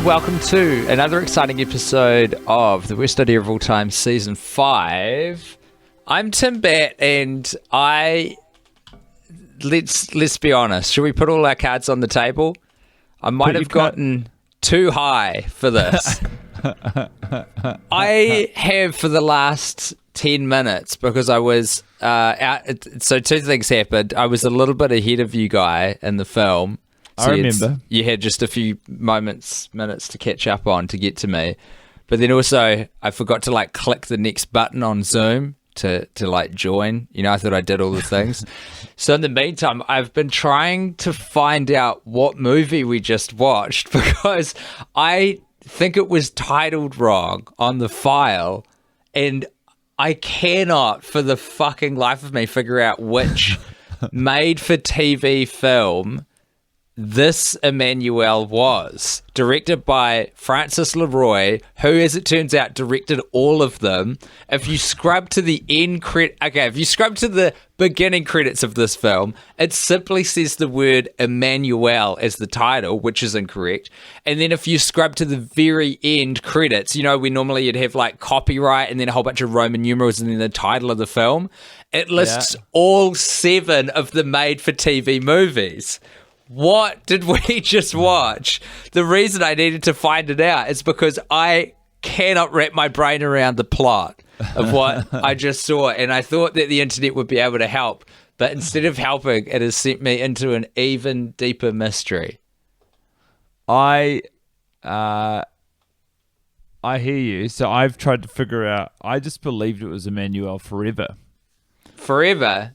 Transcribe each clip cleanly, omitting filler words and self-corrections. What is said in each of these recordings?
welcome to another exciting episode of The Worst Idea of All Time, Season 5. I'm Tim Batt, and let's be honest, should we put all our cards on the table? I might have gotten too high for this. I have for the last 10 minutes because I was out. So two things happened. I was a little bit ahead of you guy in the film. So I remember. You had just a few minutes to catch up on to get to me. But then also I forgot to click the next button on Zoom to join. I thought I did all the things. So in the meantime, I've been trying to find out what movie we just watched because I think it was titled wrong on the file, and I cannot for the fucking life of me figure out which made-for-TV film this Emmanuelle was. Directed by Francis Leroy, who, as it turns out, directed all of them. If you scrub to the if you scrub to the beginning credits of this film, it simply says the word Emmanuelle as the title, which is incorrect. And then if you scrub to the very end credits, we normally you'd have copyright and then a whole bunch of Roman numerals and then the title of the film. It lists all 7 of the made-for-TV movies. What did we just watch? The reason I needed to find it out is because I cannot wrap my brain around the plot of what I just saw, and I thought that the internet would be able to help, but instead of helping, it has sent me into an even deeper mystery. I hear you. So I've tried to figure out. I just believed it was Emmanuelle Forever. Forever?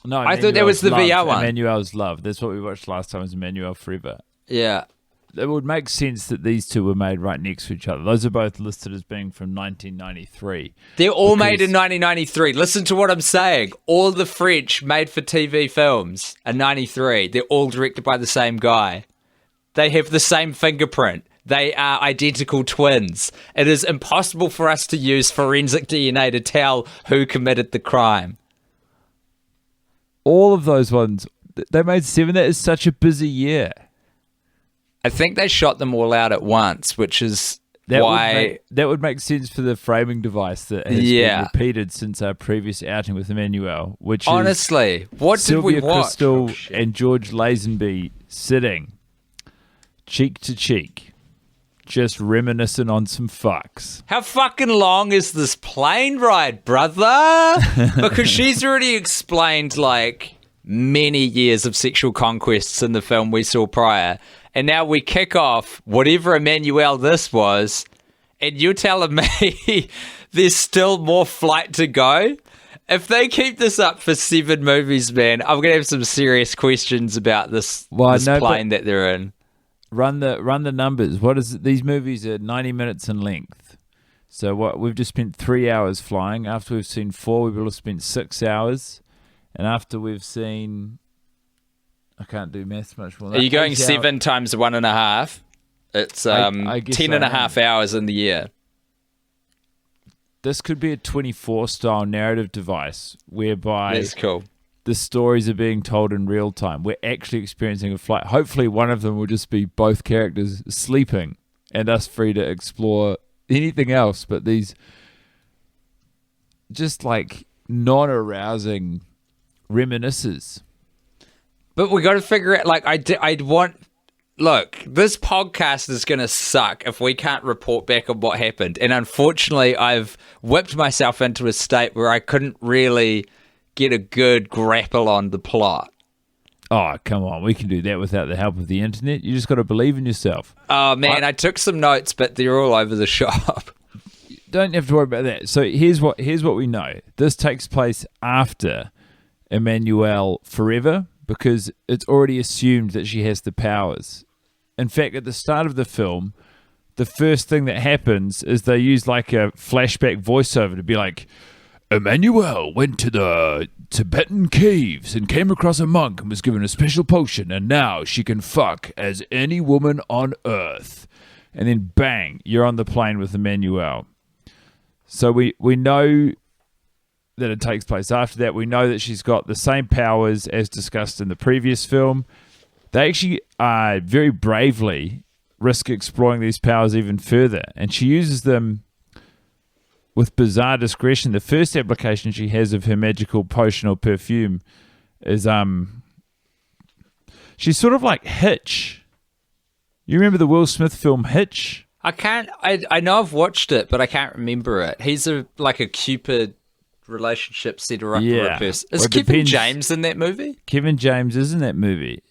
No, I thought that was the VR one. Emmanuelle's Love. That's what we watched last time, was Emmanuelle Forever. Yeah. It would make sense that these two were made right next to each other. Those are both listed as being from 1993. They're all made in 1993. Listen to what I'm saying. All the French made-for-TV films are 93. They're all directed by the same guy. They have the same fingerprint. They are identical twins. It is impossible for us to use forensic DNA to tell who committed the crime. All of those ones, they made 7. That is such a busy year. I think they shot them all out at once, which is why... That would make sense for the framing device that has been repeated since our previous outing with Emmanuelle, which honestly, is what Sylvia, did we watch? Kristel and George Lazenby sitting cheek to cheek, just reminiscing on some fucks. How fucking long is this plane ride, brother? Because she's already explained many years of sexual conquests in the film we saw prior. And now we kick off whatever Emmanuelle this was, and you're telling me there's still more flight to go? If they keep this up for 7 movies, man, I'm going to have some serious questions about this plane that they're in. Run the numbers. What is it? These movies are 90 minutes in length. So we've just spent 3 hours flying. After we've seen 4, we will have spent 6 hours. And after we've seen... I can't do maths much more. Are you going 7 times 1.5? It's 10 and a half hours in the year. This could be a 24 style narrative device whereby that's cool. The stories are being told in real time. We're actually experiencing a flight. Hopefully one of them will just be both characters sleeping and us free to explore anything else, but these just non-arousing reminiscences. But we got to figure out, look, this podcast is going to suck if we can't report back on what happened. And unfortunately, I've whipped myself into a state where I couldn't really get a good grapple on the plot. Oh, come on. We can do that without the help of the internet. You just got to believe in yourself. Oh, man, I took some notes, but they're all over the shop. Don't have to worry about that. So here's what we know. This takes place after Emmanuelle Forever, because it's already assumed that she has the powers. In fact, at the start of the film, the first thing that happens is they use a flashback voiceover to be like, Emmanuelle went to the Tibetan caves and came across a monk and was given a special potion, and now she can fuck as any woman on earth. And then bang, you're on the plane with Emmanuelle. So we know that it takes place after that. We know that she's got the same powers as discussed in the previous film. They actually very bravely risk exploring these powers even further. And she uses them with bizarre discretion. The first application she has of her magical potion or perfume is she's sort of like Hitch. You remember the Will Smith film Hitch? I know I've watched it, but I can't remember it. He's like a Cupid relationship setter up for a person. Is Kevin James in that movie? Kevin James is in that movie.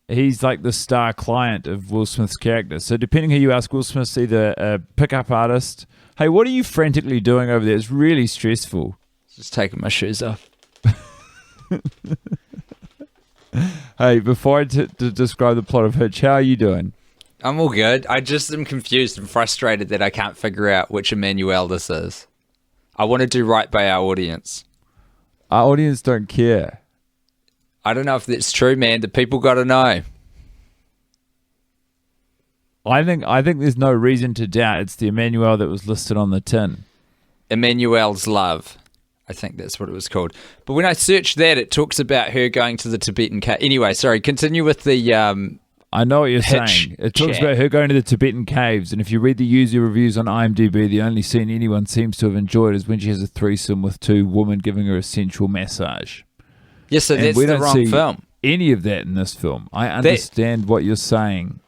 He's like the star client of Will Smith's character. So depending who you ask, Will Smith's either a pickup artist. Hey, what are you frantically doing over there? It's really stressful. Just taking my shoes off. Hey, before I describe the plot of Hitch, how are you doing? I'm all good. I just am confused and frustrated that I can't figure out which Emmanuelle this is. I want to do right by our audience. Our audience don't care. I don't know if that's true, man. The people got to know. I think there's no reason to doubt it's the Emmanuelle that was listed on the tin. Emmanuelle's Love. I think that's what it was called. But when I searched that, it talks about her going to the Tibetan cave. Anyway, sorry, continue with the I know what you're saying. It talks about her going to the Tibetan caves, and if you read the user reviews on IMDb, the only scene anyone seems to have enjoyed is when she has a threesome with two women giving her a sensual massage. Yes, so that's the wrong film. Any of that in this film. I understand what you're saying.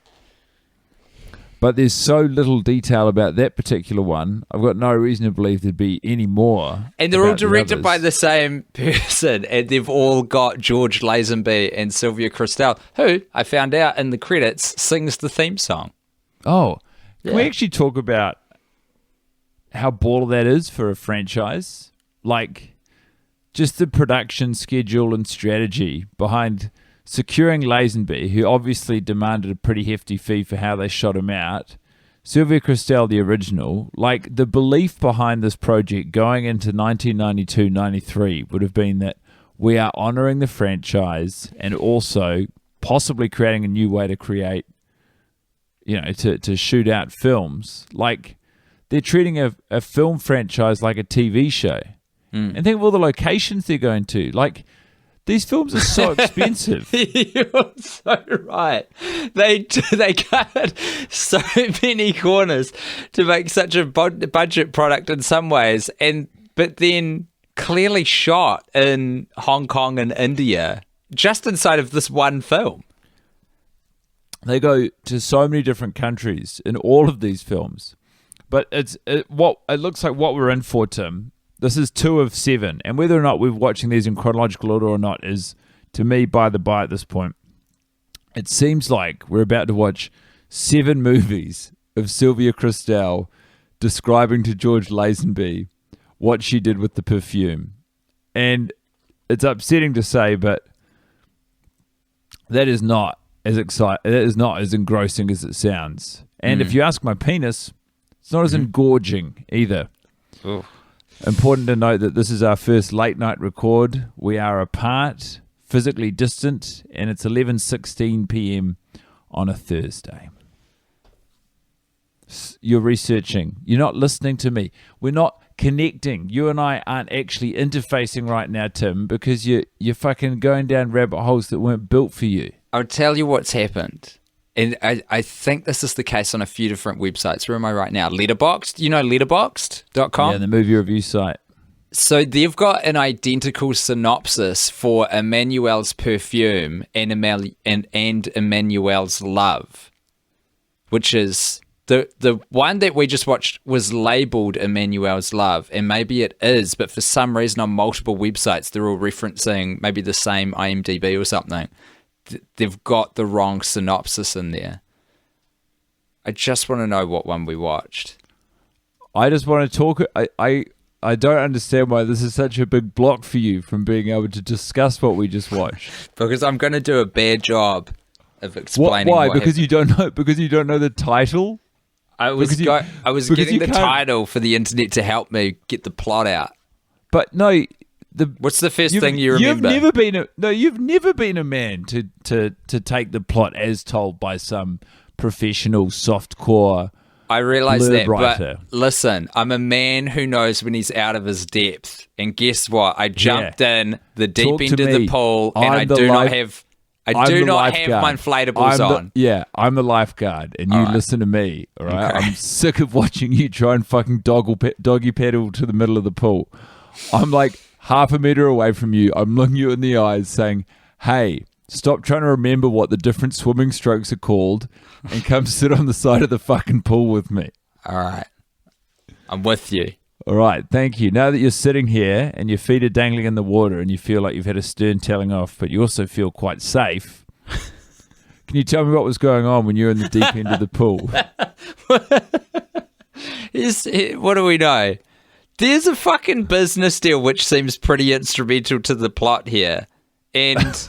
But there's so little detail about that particular one. I've got no reason to believe there'd be any more. And they're all directed by the same person. And they've all got George Lazenby and Sylvia Kristel, who, I found out in the credits, sings the theme song. Oh. Can we actually talk about how baller that is for a franchise? Like, just the production schedule and strategy behind securing Lazenby, who obviously demanded a pretty hefty fee for how they shot him out. Sylvia Kristel, the original. Like, the belief behind this project going into 1992-93 would have been that we are honouring the franchise and also possibly creating a new way to create, to shoot out films. Like, they're treating a film franchise like a TV show. And think of all the locations they're going to. Like, these films are so expensive. You're so right. They cut so many corners to make such a budget product in some ways, but then clearly shot in Hong Kong and India just inside of this one film. They go to so many different countries in all of these films, but it looks like what we're in for, Tim. This is 2 of 7, and whether or not we're watching these in chronological order or not is, to me, by the by at this point. It seems like we're about to watch 7 movies of Sylvia Kristel describing to George Lazenby what she did with the perfume. And it's upsetting to say, but that is not as engrossing as it sounds. And if you ask my penis, it's not as engorging either. Ooh. Important to note that this is our first late night record. We are apart, physically distant, and it's 11:16 p.m. on a Thursday. You're researching. You're not listening to me. We're not connecting. You and I aren't actually interfacing right now, Tim, because you're fucking going down rabbit holes that weren't built for you. I'll tell you what's happened. And I think this is the case on a few different websites. Where am I right now? Letterboxd. You know letterboxd.com? Yeah, the movie review site. So they've got an identical synopsis for Emmanuelle's Perfume and Emmanuelle's Love, which is the one that we just watched was labeled Emmanuelle's Love, and maybe it is, but for some reason on multiple websites they're all referencing maybe the same IMDb or something. They've got the wrong synopsis in there. I just want to know what one we watched. I just want to talk. I don't understand why this is such a big block for you from being able to discuss what we just watched. Because I'm going to do a bad job of explaining. Why? Because you don't know. Because you don't know the title. I was getting the title for the internet to help me get the plot out. But no. What's the first thing you remember? You've never been a man to take the plot as told by some professional softcore. I realise that, writer. But listen, I'm a man who knows when he's out of his depth. And guess what? I jumped in the deep end of the pool, and I do not have I do not have my inflatables on. I'm the lifeguard, and you listen to me, all right? Okay. I'm sick of watching you try and fucking doggy paddle to the middle of the pool. I'm like half a meter away from you. I'm looking you in the eyes saying, hey, stop trying to remember what the different swimming strokes are called and come sit on the side of the fucking pool with me. All right. I'm with you. All right, thank you. Now that you're sitting here and your feet are dangling in the water and you feel like you've had a stern telling off, but you also feel quite safe, can you tell me what was going on when you were in the deep end of the pool? What do we know? There's a fucking business deal which seems pretty instrumental to the plot here. And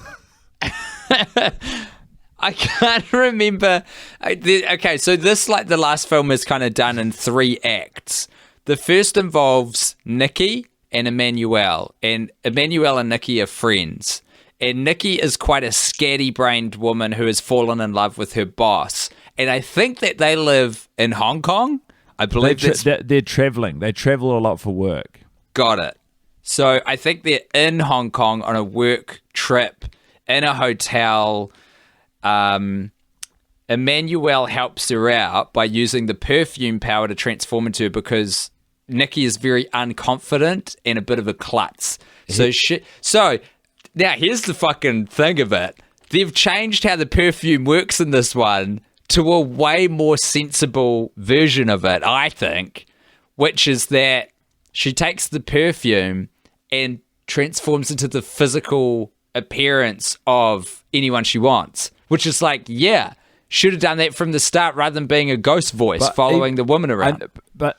I can't remember. Okay, so this, like the last film, is kind of done in 3 acts. The first involves Nikki and Emmanuelle, and Emmanuelle and Nikki are friends. And Nikki is quite a scatty-brained woman who has fallen in love with her boss. And I think that they live in Hong Kong. I believe they're traveling. They travel a lot for work. Got it. So I think they're in Hong Kong on a work trip in a hotel. Emmanuelle helps her out by using the perfume power to transform into her because Nikki is very unconfident and a bit of a klutz. So now here's the fucking thing of it. They've changed how the perfume works in this one to a way more sensible version of it, I think, which is that she takes the perfume and transforms into the physical appearance of anyone she wants, which is like, yeah, should have done that from the start rather than being a ghost voice following the woman around. But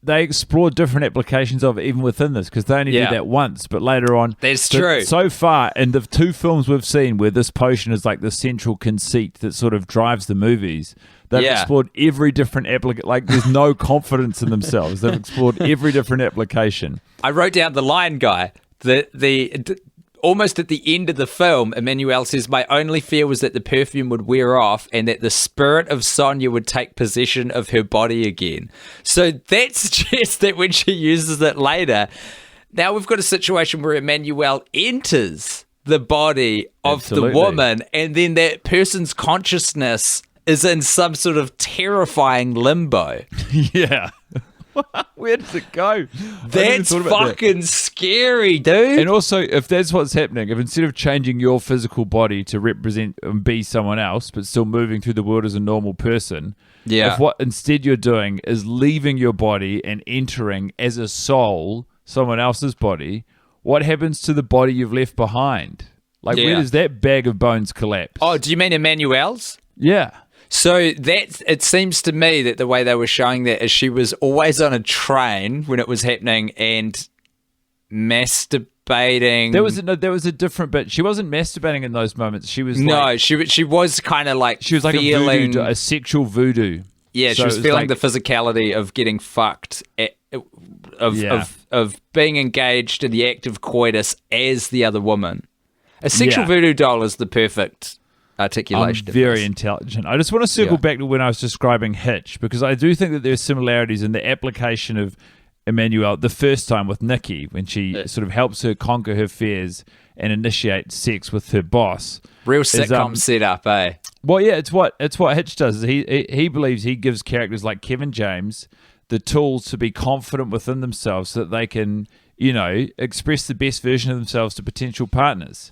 they explore different applications of it even within this because they only did that once, but later on. That's true. So far, in the 2 films we've seen where this potion is like the central conceit that sort of drives the movies, they've explored every different application. Like there's no confidence in themselves. They've explored every different application. I wrote down the line, guy. Almost at the end of the film, Emmanuelle says, my only fear was that the perfume would wear off and that the spirit of Sonia would take possession of her body again. So that suggests that when she uses it later, now we've got a situation where Emmanuelle enters the body of the woman and then that person's consciousness is in some sort of terrifying limbo. Yeah. Where does it go? That's fucking scary, dude. And also, if that's what's happening, if instead of changing your physical body to represent and be someone else, but still moving through the world as a normal person, if what instead you're doing is leaving your body and entering as a soul someone else's body, what happens to the body you've left behind? Like, where does that bag of bones collapse? Oh, do you mean Emmanuelle's? Yeah. So it seems to me that the way they were showing that is she was always on a train when it was happening and masturbating. There was a different bit. She wasn't masturbating in those moments. She was she was kind of like she was like feeling a sexual voodoo. Yeah, so she was feeling the physicality of getting fucked, of being engaged in the act of coitus as the other woman. A sexual voodoo doll is the perfect articulation. I'm very intelligent. I just want to circle back to when I was describing Hitch, because I do think that there's similarities in the application of Emmanuelle the first time with Nikki, when she sort of helps her conquer her fears and initiate sex with her boss. Real sitcom setup, eh? Well, yeah, it's what Hitch does. He believes he gives characters like Kevin James the tools to be confident within themselves so that they can, express the best version of themselves to potential partners.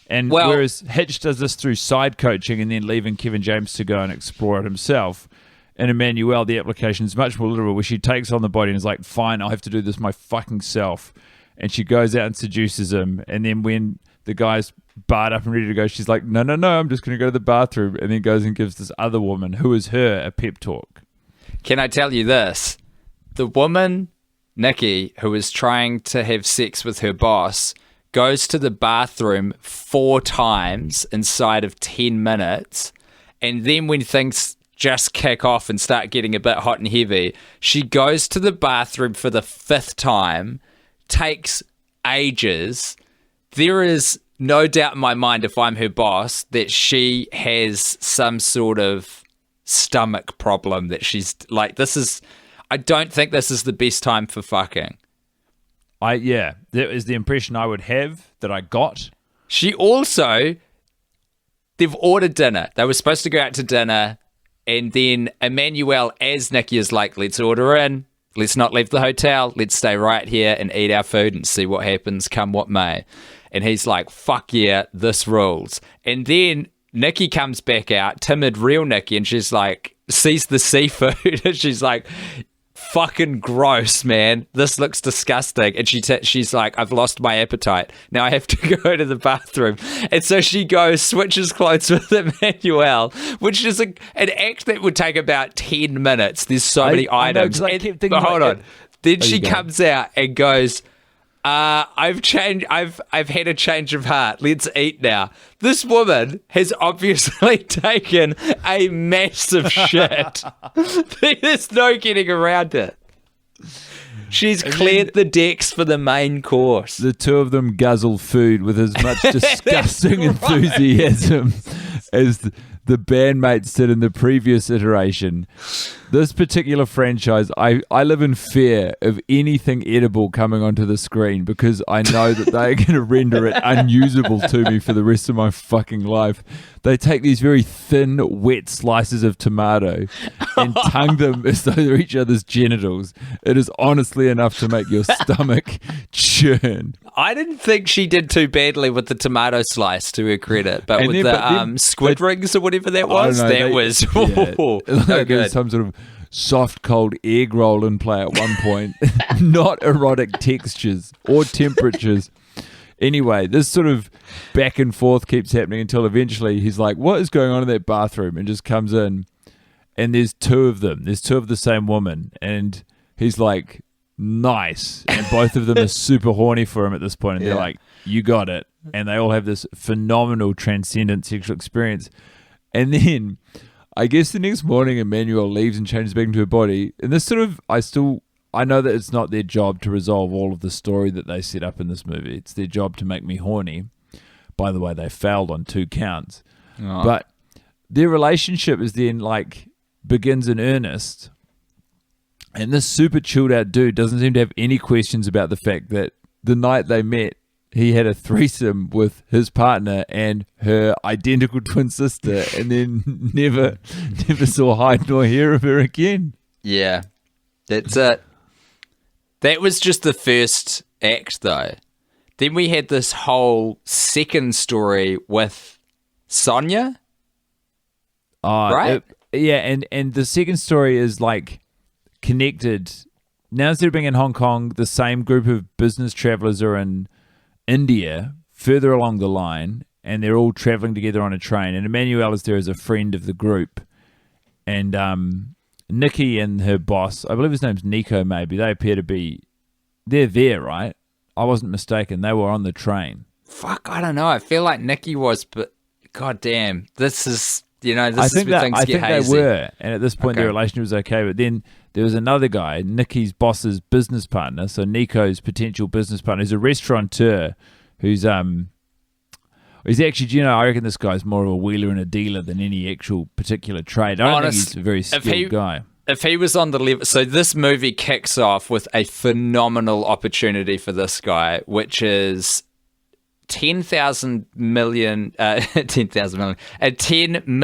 And whereas Hitch does this through side coaching and then leaving Kevin James to go and explore it himself, and Emmanuelle, the application is much more literal, where she takes on the body and is like, fine, I'll have to do this my fucking self. And she goes out and seduces him. And then when the guy's barred up and ready to go, she's like, no, I'm just going to go to the bathroom. And then goes and gives this other woman, who is her, a pep talk. Can I tell you this? The woman, Nikki, who is trying to have sex with her boss, goes to the bathroom 4 times inside of 10 minutes. And then when things just kick off and start getting a bit hot and heavy, she goes to the bathroom for the 5th time, takes ages. There is no doubt in my mind, if I'm her boss, that she has some sort of stomach problem, that she's like, I don't think this is the best time for fucking. That is the impression I would have, that I got. She also, they've ordered dinner. They were supposed to go out to dinner, and then Emmanuelle, as Nikki, is like, let's order in. Let's not leave the hotel. Let's stay right here and eat our food and see what happens, come what may. And he's like, fuck yeah, this rules. And then Nikki comes back out, timid, real Nikki, and she's like, sees the seafood, and she's like, fucking gross, man. This looks disgusting. And she's like, I've lost my appetite. Now I have to go to the bathroom. And so she goes, switches clothes with Emmanuelle, which is an act that would take about 10 minutes. There's so many items. I kept thinking, hold on. Then she comes out and goes, I've had a change of heart. Let's eat now. This woman has obviously taken a massive shit. There's no getting around it. She's cleared the decks for the main course. The two of them guzzle food with as much disgusting enthusiasm as the bandmates did in the previous iteration. This particular franchise, I live in fear of anything edible coming onto the screen because I know that they're going to render it unusable to me for the rest of my fucking life. They take these very thin, wet slices of tomato and tongue them as though they're each other's genitals. It is honestly enough to make your stomach churn. I didn't think she did too badly with the tomato slice, to her credit, but and with the squid rings or whatever that was, no good. Some sort of soft, cold egg roll in play at one point. Not erotic textures or temperatures. Anyway, this sort of back and forth keeps happening until eventually he's like, what is going on in that bathroom? And just comes in, and there's two of them. There's two of the same woman. And he's like, nice. And both of them are super horny for him at this point. And they're like, you got it. And they all have this phenomenal transcendent sexual experience. And then I guess the next morning Emmanuelle leaves and changes back into her body. And this sort of, I know that it's not their job to resolve all of the story that they set up in this movie. It's their job to make me horny. By the way, they failed on 2 counts. Oh. But their relationship is then like begins in earnest. And this super chilled out dude doesn't seem to have any questions about the fact that the night they met, he had a threesome with his partner and her identical twin sister, and then never saw hide nor hair of her again. Yeah, that's it. That was just the first act, though. Then we had this whole second story with Sonia. Right? And the second story is like connected. Now instead of being in Hong Kong, the same group of business travelers are in India, further along the line, and they're all traveling together on a train. And Emmanuelle is there as a friend of the group. And Nikki and her boss, I believe his name's Nico maybe, they appear to be, they're there, right? I wasn't mistaken. They were on the train. Fuck, I don't know. I feel like Nikki was, but goddamn, this is, this is where things get hazy. I think they were, and at this point their relationship was okay, but then there was another guy, Nikki's boss's business partner, so Nico's potential business partner, who's a restaurateur, who's he's actually, I reckon this guy's more of a wheeler and a dealer than any actual particular trade. I don't think he's a very skilled guy. If he was on the level, so this movie kicks off with a phenomenal opportunity for this guy, which is a $10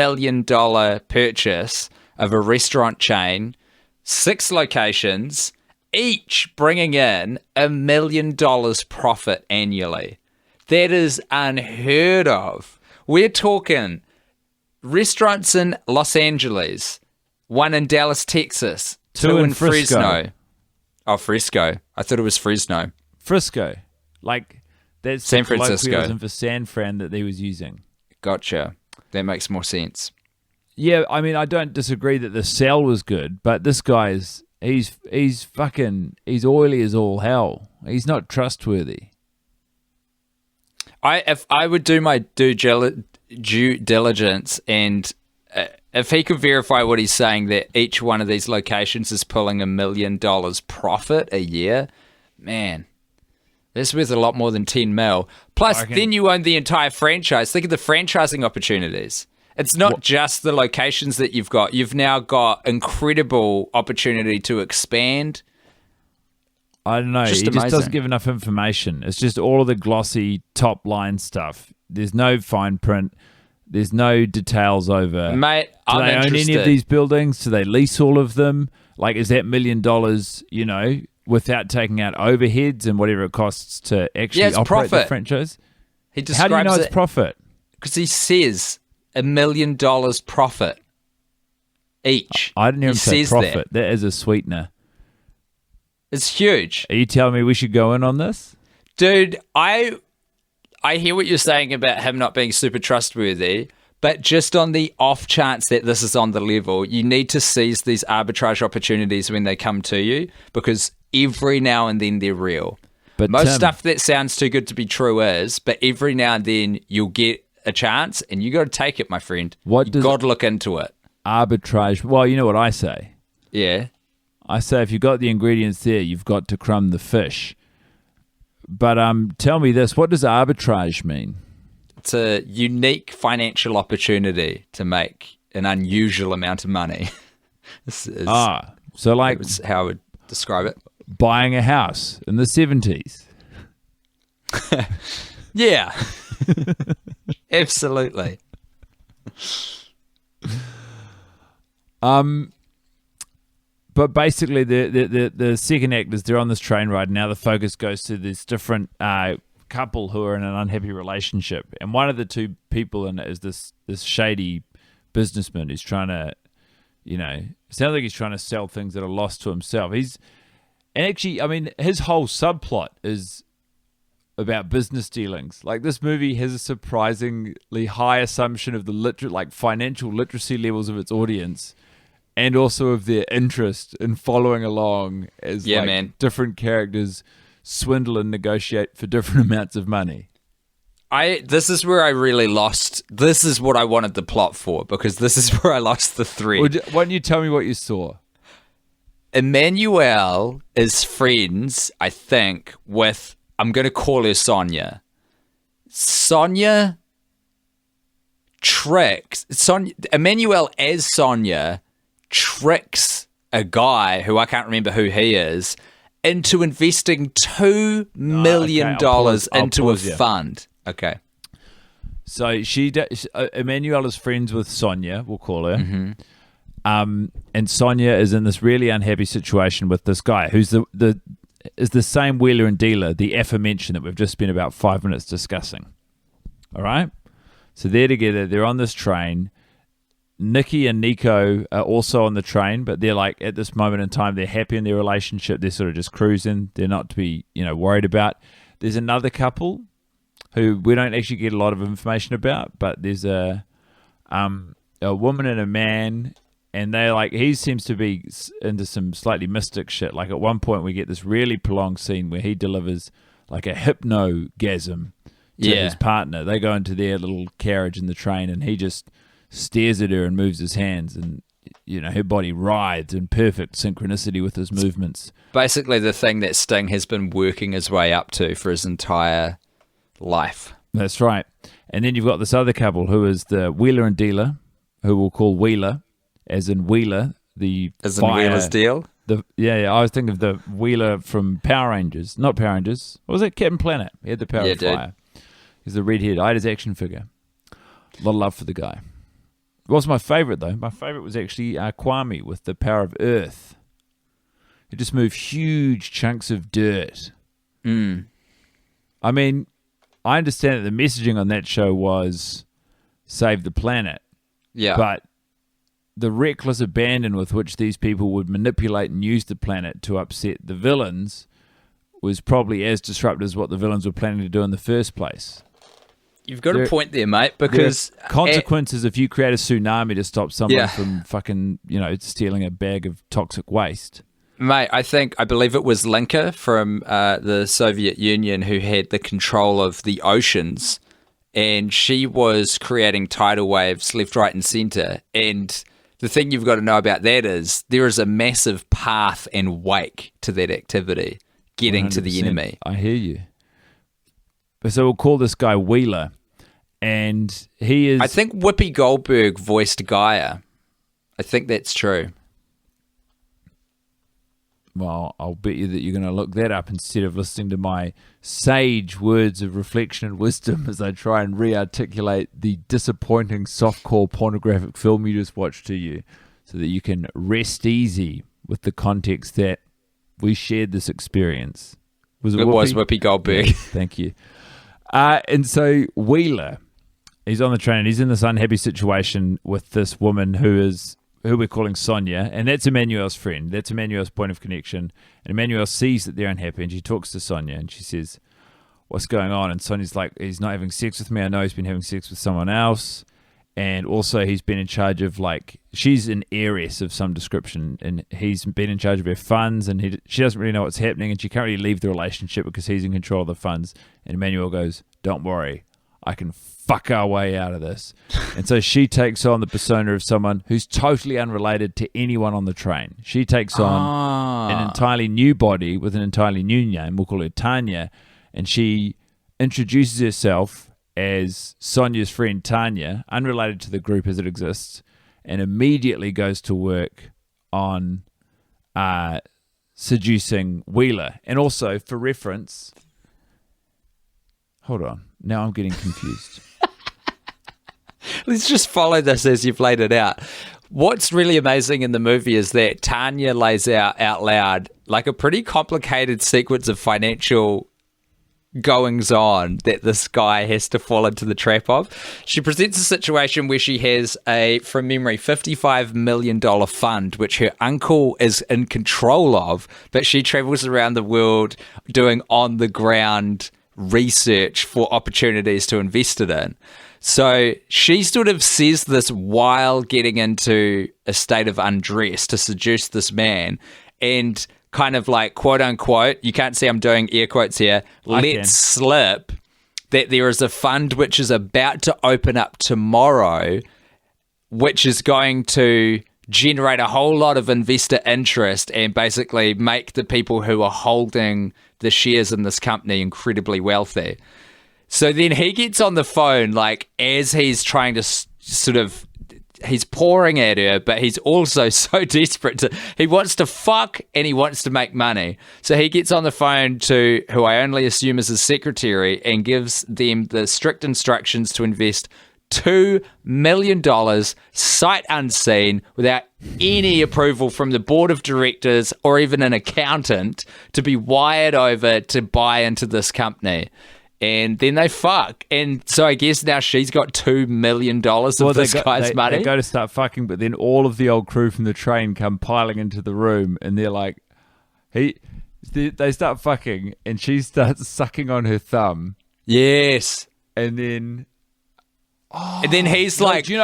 million purchase of a restaurant chain, 6 locations, each bringing in $1 million profit annually. That is unheard of. We're talking restaurants in Los Angeles, 1 in Dallas, Texas, 2 in Fresno. Oh, Frisco. I thought it was Fresno. Frisco. Like, that's San Francisco. The colloquialism for San Fran that he was using. Gotcha. That makes more sense. Yeah, I mean, I don't disagree that the sell was good, but this guy he's oily as all hell. He's not trustworthy. If I would do my due diligence, and if he could verify what he's saying, that each one of these locations is pulling $1 million profit a year, man, that's worth a lot more than 10 mil. Plus, then you own the entire franchise. Think of the franchising opportunities. It's not just the locations that you've got. You've now got incredible opportunity to expand. I don't know. He just doesn't give enough information. It's just all of the glossy top line stuff. There's no fine print. There's no details over. Mate, Do I'm they own interested. any of these buildings? Do they lease all of them? Like, is that $1 million, you know, without taking out overheads and whatever it costs to actually it's operate the profit. franchise? He How describes do you know it's it profit? because he says $1 million profit each. I didn't hear him say says profit. That is a sweetener. It's huge. Are you telling me we should go in on this? Dude, I hear what you're saying about him not being super trustworthy, but just on the off chance that this is on the level, you need to seize these arbitrage opportunities when they come to you, because every now and then they're real. But Most Tim, stuff that sounds too good to be true is, but every now and then you'll get a chance and you got to take it, my friend. What you does- got to look into it. arbitrage. Well, you know what I say. Yeah. I say if you've got the ingredients there, you've got to crumb the fish. But tell me this, what does arbitrage mean? It's a unique financial opportunity to make an unusual amount of money. This is So like was how I would describe it. buying a house in the 70s. Yeah. Absolutely. But basically, the second act is they're on this train ride. Now the focus goes to this different couple who are in an unhappy relationship, and one of the two people in it is this shady businessman who's trying to, you know, it sounds like he's trying to sell things that are lost to himself. And actually, I mean, his whole subplot is about business dealings. Like, this movie has a surprisingly high assumption of the financial literacy levels of its audience, and also of their interest in following along as different characters swindle and negotiate for different amounts of money. This is where I really lost. This is what I wanted the plot for, because this is where I lost the thread. Why don't you tell me what you saw? Emmanuelle is friends, I think, with, I'm going to call her Sonia. Emmanuelle as Sonia tricks a guy who I can't remember who he is into investing $2 million into a fund. Okay. So Emmanuelle is friends with Sonia, we'll call her. Mm-hmm. And Sonia is in this really unhappy situation with this guy who's is the same wheeler and dealer, the aforementioned, that we've just spent about 5 minutes discussing. All right? So they're together, they're on this train. Nikki and Nico are also on the train, but they're like, at this moment in time, they're happy in their relationship. They're sort of just cruising. They're not to be, worried about. There's another couple who we don't actually get a lot of information about, but there's a woman and a man, and they're like, he seems to be into some slightly mystic shit. Like, at one point, we get this really prolonged scene where he delivers like a hypnogasm to his partner. They go into their little carriage in the train, and he just stares at her and moves his hands, and her body writhes in perfect synchronicity with his movements. Basically the thing that Sting has been working his way up to for his entire life. That's right. And then you've got this other couple who is the wheeler and dealer, who we'll call Wheeler, as in Wheeler, as in Wheeler's deal. I was thinking of the Wheeler from Power Rangers, not Power Rangers. What was it? Captain Planet. He had the power of fire. He's the redhead. I had his action figure. A lot of love for the guy. What's my favourite, though? My favourite was actually Kwame with the power of earth. He just moved huge chunks of dirt. Mm. I mean, I understand that the messaging on that show was save the planet. Yeah. But the reckless abandon with which these people would manipulate and use the planet to upset the villains was probably as disruptive as what the villains were planning to do in the first place. You've got a point there, mate, because consequences if you create a tsunami to stop someone from fucking, stealing a bag of toxic waste. Mate, I believe it was Linka from the Soviet Union who had the control of the oceans, and she was creating tidal waves left, right, and center. And the thing you've got to know about that is there is a massive path and wake to that activity getting to the enemy. I hear you. So we'll call this guy Wheeler, and he is... I think Whoopi Goldberg voiced Gaia. I think that's true. Well, I'll bet you that you're going to look that up instead of listening to my sage words of reflection and wisdom as I try and re-articulate the disappointing softcore pornographic film you just watched to you, so that you can rest easy with the context that we shared this experience. Was it was Whoopi Goldberg. Yeah, thank you. And so Wheeler, he's on the train and he's in this unhappy situation with this woman who we're calling Sonia, and that's Emmanuelle's friend. That's Emmanuelle's point of connection. And Emmanuelle sees that they're unhappy, and she talks to Sonia, and she says, what's going on? And Sonia's like, he's not having sex with me. I know he's been having sex with someone else. And also he's been in charge of, like, she's an heiress of some description, and he's been in charge of her funds, and she doesn't really know what's happening, and she can't really leave the relationship because he's in control of the funds. And Emmanuelle goes, don't worry, I can fuck our way out of this. And so she takes on the persona of someone who's totally unrelated to anyone on the train. She takes on an entirely new body with an entirely new name. We'll call her Tanya. And she introduces herself as Sonia's friend Tanya, unrelated to the group as it exists, and immediately goes to work on seducing Wheeler. And also, for reference, hold on, now I'm getting confused. Let's just follow this as you've laid it out. What's really amazing in the movie is that Tanya lays out loud like a pretty complicated sequence of financial goings on that this guy has to fall into the trap of. She presents a situation where she has from memory, $55 million fund, which her uncle is in control of, but she travels around the world doing on-the-ground research for opportunities to invest it in. So she sort of says this while getting into a state of undress to seduce this man, and kind of like, quote unquote, you can't see I'm doing air quotes here, let slip that there is a fund which is about to open up tomorrow, which is going to generate a whole lot of investor interest and basically make the people who are holding the shares in this company incredibly wealthy. So then he gets on the phone, like, as he's trying to he's pouring at her, but he's also so desperate he wants to fuck and he wants to make money. So he gets on the phone to who I only assume is his secretary and gives them the strict instructions to invest $2 million sight unseen without any approval from the board of directors or even an accountant to be wired over to buy into this company. And then they fuck. And so I guess now she's got $2 million of this guy's money. They go to start fucking, but then all of the old crew from the train come piling into the room, and they're like, they start fucking, and she starts sucking on her thumb. Yes. And then... and then he's like, do you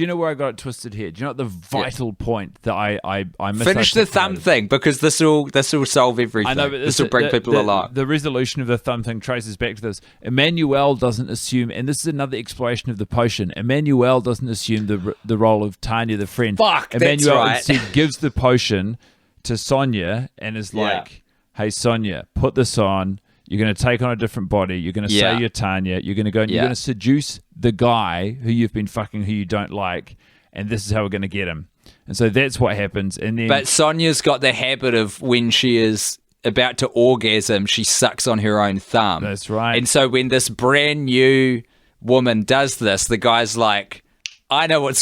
know where I got it twisted here? Do you know the vital point that I finish the thumb thing, because this will solve everything. I know, but this will bring people along. The resolution of the thumb thing traces back to this. Emmanuelle doesn't assume, and this is another exploration of the potion. Emmanuelle doesn't assume the role of Tanya, the friend. Fuck, Emmanuelle that's right. instead gives the potion to Sonia and is like, "Hey Sonia, put this on. You're going to take on a different body. You're going to say you're Tanya. You're going to go and you're going to seduce the guy who you've been fucking, who you don't like, and this is how we're going to get him." And so that's what happens. And then, but Sonia's got the habit of, when she is about to orgasm, she sucks on her own thumb. That's right. And so when this brand new woman does this, the guy's like, I know what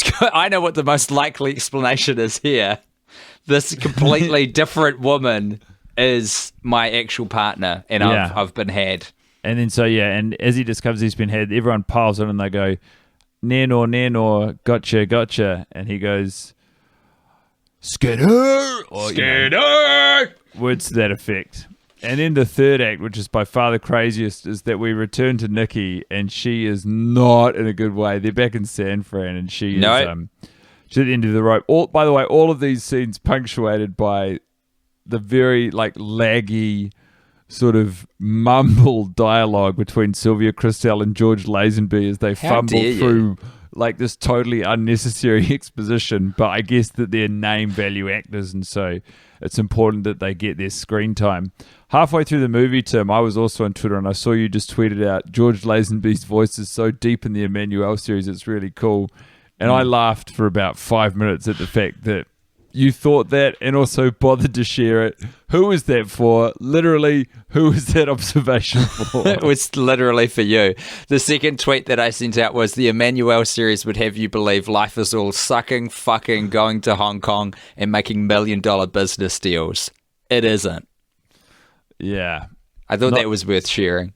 the most likely explanation is here. This completely different woman is my actual partner, and I've been had. And then and as he discovers he's been had, everyone piles on and they go, Nanor, gotcha. And he goes, Skidder! Words to that effect. And then the third act, which is by far the craziest, is that we return to Nikki, and she is not in a good way. They're back in San Fran, and she's at the end of the rope. By the way, all of these scenes punctuated by the very laggy sort of mumbled dialogue between Sylvia, Kristel, and George Lazenby as they fumble through this totally unnecessary exposition. But I guess that they're name value actors, and so it's important that they get their screen time. Halfway through the movie, Tim, I was also on Twitter, and I saw you just tweeted out, George Lazenby's voice is so deep in the Emmanuelle series, it's really cool. And I laughed for about 5 minutes at the fact that you thought that and also bothered to share it. Who was that for? Literally, who was that observation for? It was literally for you. The second tweet that I sent out was the Emmanuelle series would have you believe life is all sucking, fucking, going to Hong Kong and making $1 million business deals. It isn't. Yeah. I thought that was worth sharing.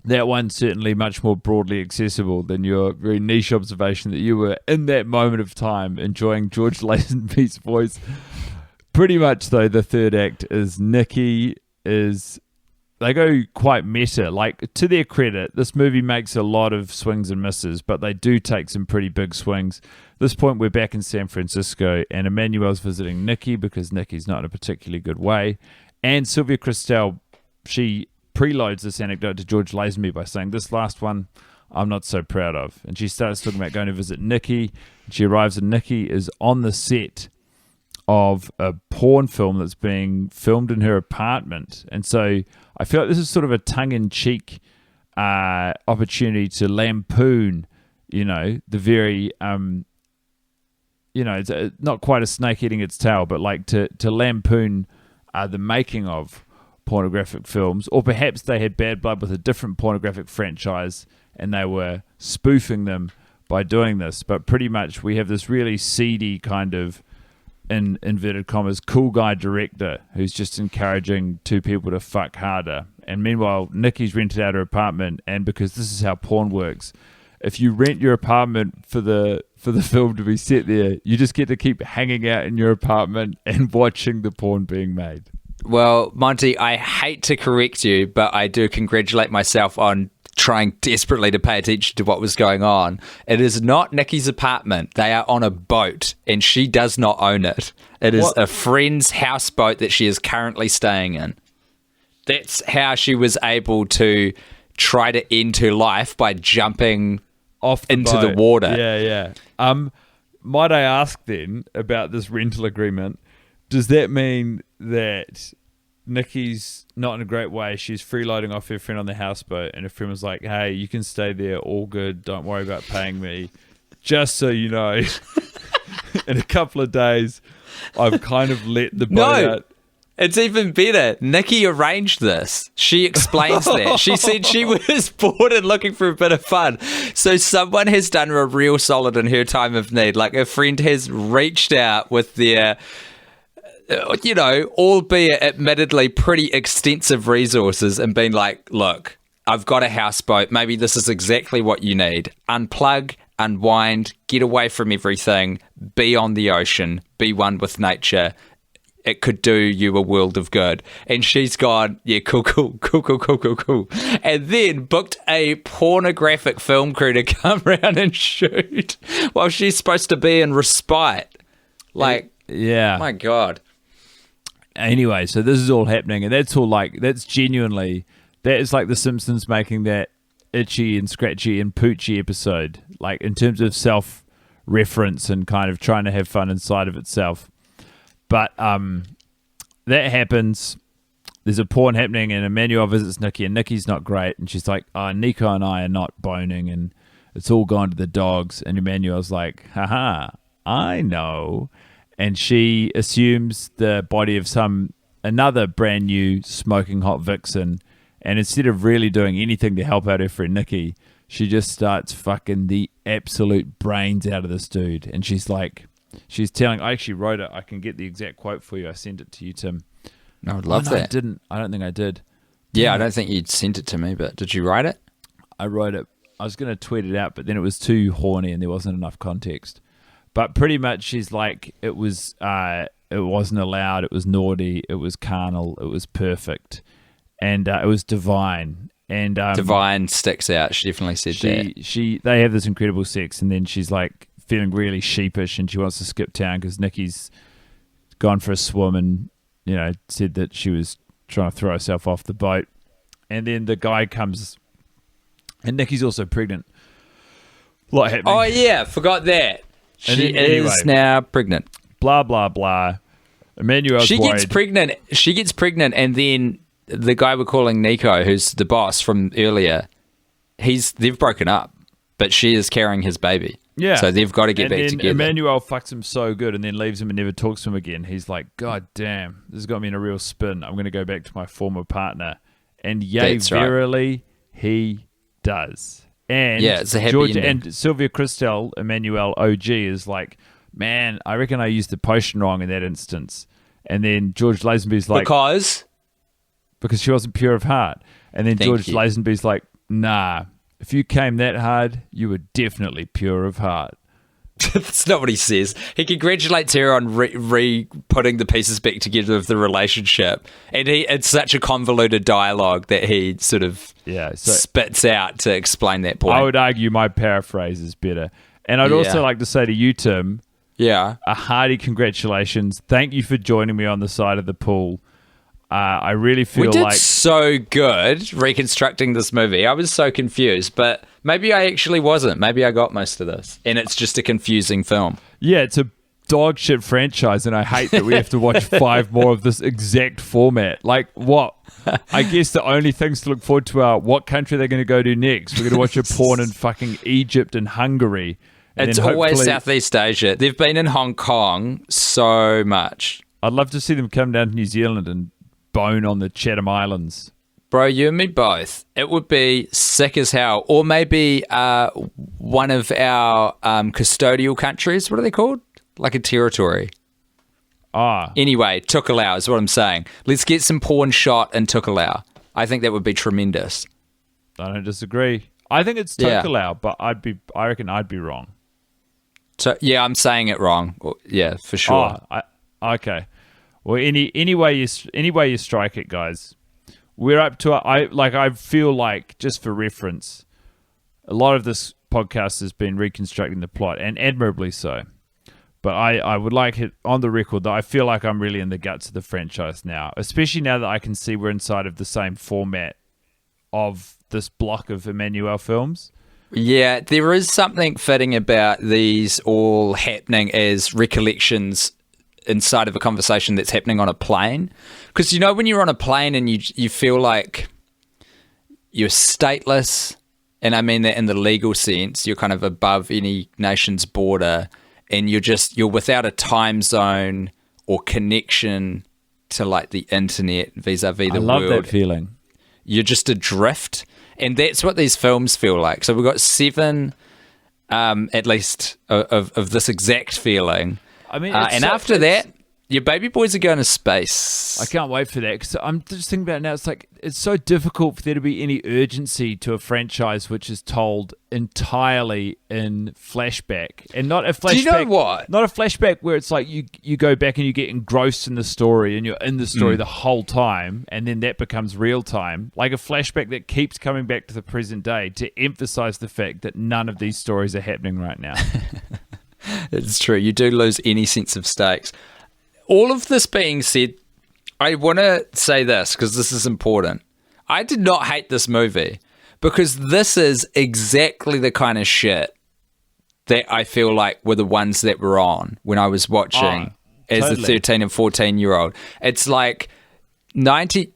That one's certainly much more broadly accessible than your very niche observation that you were, in that moment of time, enjoying George Lazenby's voice. Pretty much, though, the third act is Nikki is... They go quite meta. Like, to their credit, this movie makes a lot of swings and misses, but they do take some pretty big swings. At this point, we're back in San Francisco, and Emmanuelle's visiting Nikki because Nikki's not in a particularly good way. And Sylvia Kristel, she preloads this anecdote to George Lazenby by saying, this last one I'm not so proud of. And she starts talking about going to visit Nikki. She arrives and Nikki is on the set of a porn film that's being filmed in her apartment. And so I feel like this is sort of a tongue-in-cheek opportunity to lampoon, the very, it's not quite a snake eating its tail, but like to lampoon the making of pornographic films, or perhaps they had bad blood with a different pornographic franchise and they were spoofing them by doing this. But pretty much we have this really seedy kind of, in inverted commas, cool guy director who's just encouraging two people to fuck harder. And meanwhile, Nikki's rented out her apartment, and because this is how porn works, if you rent your apartment for the film to be set there, you just get to keep hanging out in your apartment and watching the porn being made. Well, Monty, I hate to correct you, but I do congratulate myself on trying desperately to pay attention to what was going on. It is not Nikki's apartment. They are on a boat, and she does not own it. It is a friend's houseboat that she is currently staying in. That's how she was able to try to end her life, by jumping off into the water. Yeah. Might I ask then about this rental agreement? Does that mean that Nikki's not in a great way? She's freeloading off her friend on the houseboat, and her friend was like, hey, you can stay there, all good, don't worry about paying me. Just so you know, in a couple of days, I've kind of let the boat out. It's even better. Nikki arranged this. She explains that. She said she was bored and looking for a bit of fun. So someone has done her a real solid in her time of need. Like, a friend has reached out with their, albeit admittedly pretty extensive resources, and been like, look, I've got a houseboat. Maybe this is exactly what you need. Unplug, unwind, get away from everything, be on the ocean, be one with nature. It could do you a world of good. And she's gone, yeah, cool. And then booked a pornographic film crew to come around and shoot while she's supposed to be in respite. Like, yeah. My God. Anyway, so this is all happening, and that's all like, that's genuinely, that is like The Simpsons making that itchy and scratchy and poochy episode, like in terms of self-reference and kind of trying to have fun inside of itself. But that happens. There's a porn happening, and Emmanuelle visits Nikki, and Nikki's not great. And she's like, Nico and I are not boning, and it's all gone to the dogs. And Emmanuelle's like, haha, I know. And she assumes the body of another brand new smoking hot vixen. And instead of really doing anything to help out her friend Nikki, she just starts fucking the absolute brains out of this dude. And she's like... She's telling... I actually wrote it. I can get the exact quote for you. I sent it to you, Tim. I would love that. I don't think I did. Yeah, I don't think you'd sent it to me, but did you write it? I wrote it. I was going to tweet it out, but then it was too horny and there wasn't enough context. But pretty much she's like, it wasn't allowed, it was naughty, it was carnal, it was perfect, and it was divine. And divine sticks out. She definitely said that. They have this incredible sex, and then she's like, feeling really sheepish, and she wants to skip town because Nikki's gone for a swim and, said that she was trying to throw herself off the boat. And then the guy comes, and Nikki's also pregnant. A lot happening. Oh, yeah, forgot that. She is now pregnant. Blah, blah, blah. Emmanuelle's worried. She gets pregnant, and then the guy we're calling Nico, who's the boss from earlier, they've broken up, but she is carrying his baby. Yeah. So they've got to get back then together. Emmanuelle fucks him so good and then leaves him and never talks to him again. He's like, God damn, this has got me in a real spin. I'm going to go back to my former partner. And yay, That's right. verily, he does. And Yeah, it's a happy ending. And Sylvia Kristel, Emmanuelle OG, is like, man, I reckon I used the potion wrong in that instance. And then George Lazenby's like... Because she wasn't pure of heart. And then George Lazenby's like, nah, if you came that hard, you were definitely pure of heart. That's not what he says. He congratulates her on putting the pieces back together of the relationship. And it's such a convoluted dialogue that he sort of spits out to explain that point. I would argue my paraphrase is better. And I'd also like to say to you, Tim, a hearty congratulations. Thank you for joining me on the side of the pool. I really feel like... We did so good reconstructing this movie. I was so confused, but maybe I actually wasn't. Maybe I got most of this. And it's just a confusing film. Yeah, it's a dog shit franchise, and I hate that we have to watch 5 more of this exact format. Like, what? I guess the only things to look forward to are what country they're going to go to next. We're going to watch a porn in fucking Egypt and Hungary. And it's always Southeast Asia. They've been in Hong Kong so much. I'd love to see them come down to New Zealand and bone on the Chatham Islands. Bro, you and me both. It would be sick as hell. Or maybe one of our custodial countries. What are they called? Like a territory. Anyway, Tokelau is what I'm saying. Let's get some porn shot in Tokelau. I think that would be tremendous. I don't disagree. I think it's Tokelau, but I reckon I'd be wrong. So yeah, I'm saying it wrong. Yeah, for sure. Okay. Well, any way you strike it, guys. We're up to I feel like, just for reference, a lot of this podcast has been reconstructing the plot, and admirably so. But I would like it on the record that I feel like I'm really in the guts of the franchise now, especially now that I can see we're inside of the same format of this block of Emmanuelle films. Yeah, there is something fitting about these all happening as recollections inside of a conversation that's happening on a plane. Because, you know, when you're on a plane and you feel like you're stateless, and I mean that in the legal sense, you're kind of above any nation's border, and you're without a time zone or connection to like the internet vis-a-vis the world. I love that feeling. You're just adrift. And that's what these films feel like. So we've got 7 at least of this exact feeling. I mean, and after that, your baby boys are going to space. I can't wait for that, because I'm just thinking about it now. It's like, it's so difficult for there to be any urgency to a franchise which is told entirely in flashback, and not a flashback. Do you know what? Not a flashback where it's like you go back and you get engrossed in the story and you're in the story the whole time, and then that becomes real time. Like a flashback that keeps coming back to the present day to emphasize the fact that none of these stories are happening right now. It's true. You do lose any sense of stakes. All of this being said, I want to say this because this is important. I did not hate this movie because this is exactly the kind of shit that I feel like were the ones that were on when I was watching as a 13 and 14-year-old. It's like 90...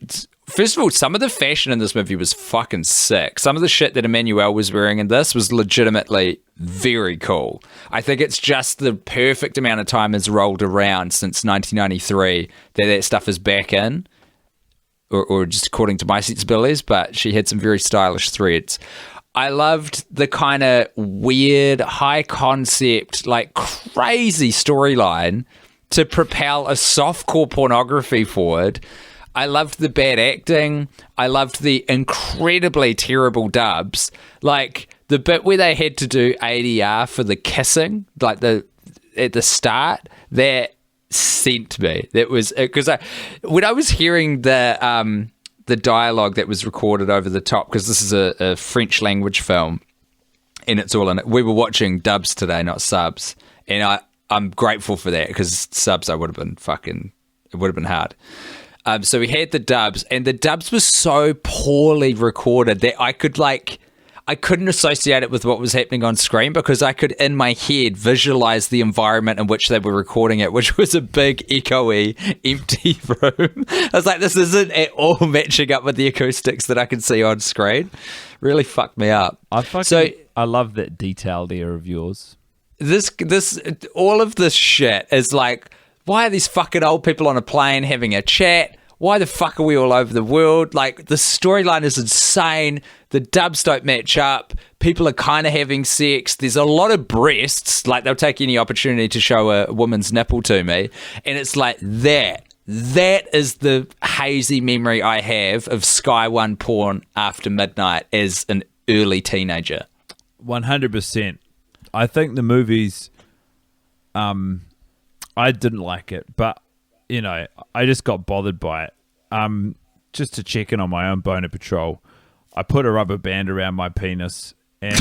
First of all, some of the fashion in this movie was fucking sick. Some of the shit that Emmanuelle was wearing in this was legitimately very cool. I think it's just the perfect amount of time has rolled around since 1993 that stuff is back in, or just according to my sensibilities, but she had some very stylish threads. I loved the kind of weird, high concept, like crazy storyline to propel a softcore pornography forward. I loved the bad acting. I loved the incredibly terrible dubs. Like the bit where they had to do ADR for the kissing, like at the start, that sent me. That was because when I was hearing the dialogue that was recorded over the top, because this is a French language film, and it's all in it. We were watching dubs today, not subs, and I'm grateful for that, because subs it would have been hard. So we had the dubs, and the dubs were so poorly recorded that I couldn't associate it with what was happening on screen, because I could, in my head, visualize the environment in which they were recording it, which was a big, echoey, empty room. I was like, this isn't at all matching up with the acoustics that I can see on screen. Really fucked me up. I love that detailed ear of yours. all of this shit is like, why are these fucking old people on a plane having a chat? Why the fuck are we all over the world? Like, the storyline is insane. The dubs don't match up. People are kind of having sex. There's a lot of breasts. Like, they'll take any opportunity to show a woman's nipple to me. And it's like that. That is the hazy memory I have of Sky One porn after midnight as an early teenager. 100%. I think the movies, I didn't like it, but, you know, I just got bothered by it. Just to check in on my own boner patrol, I put a rubber band around my penis, and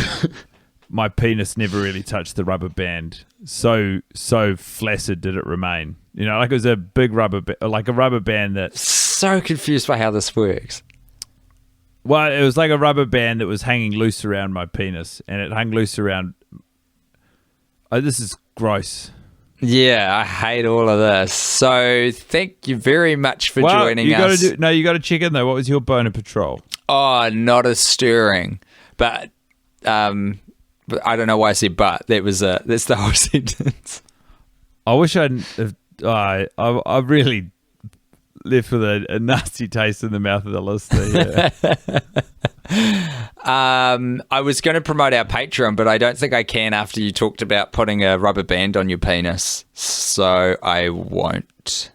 my penis never really touched the rubber band. So flaccid did it remain. You know, like it was a big rubber band that... So confused by how this works. Well, it was like a rubber band that was hanging loose around my penis, and it hung loose around... Oh, this is gross. Yeah, I hate all of this. So thank you very much for joining us. You got to check in though. What was your boner patrol? Oh, not as stirring. But I don't know why I said but. That's the whole sentence. I wish I really left with a nasty taste in the mouth of the listener. Yeah. I was going to promote our Patreon, but I don't think I can after you talked about putting a rubber band on your penis. So I won't.